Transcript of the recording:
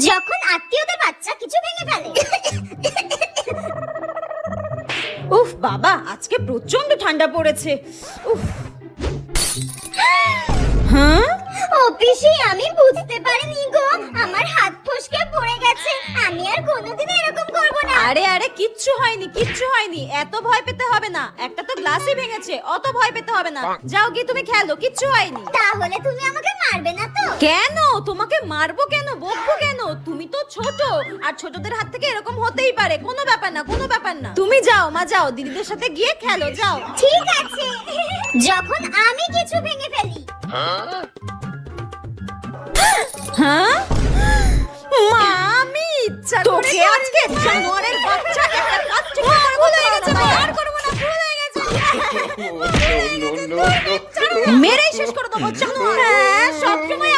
যখন আত্মীয়দের বাচ্চা কিছু ভেঙে ফেলে। উফ বাবা, আজকে প্রচন্ড ঠান্ডা পড়েছে। উফ। হ্যাঁ, ও পিসি, আমি বুঝতে পারিনি গো, আমার হাত ফসকে পড়ে গেছে। আমি আর কোনোদিন এরকম করব না। আরে আরে, কিচ্ছু হয়নি, কিচ্ছু হয়নি, এত ভয় পেতে হবে না। একটা তো গ্লাসই ভেঙেছে, অত ভয় পেতে হবে না। যাও গিয়ে তুমি খেলো, কিচ্ছু হয়নি। তাহলে তুমি আমাকে মারবে না তো? কেন তোমাকে মারবো, কেন বকবো কেন? তুমি তো ছোট, আর ছোটদের হাত থেকে এরকম হতেই পারে, কোনো ব্যাপার না, কোনো ব্যাপার না। তুমি যাও মা, যাও দিদিদের সাথে গিয়ে খেলো, যাও। ঠিক আছে। যখন আমি কিছু ভেঙে ফেলি। হ্যাঁ মা, আমি ইচ্ছা করে আজকে জানোয়ারের বাচ্চা একটা কাজ ঠিক করে ভুলে গেছে, আর করব না, ভুলে গেছে। মেরেই শেষ করে দেবো জানোয়ার। হ্যাঁ, সবসময়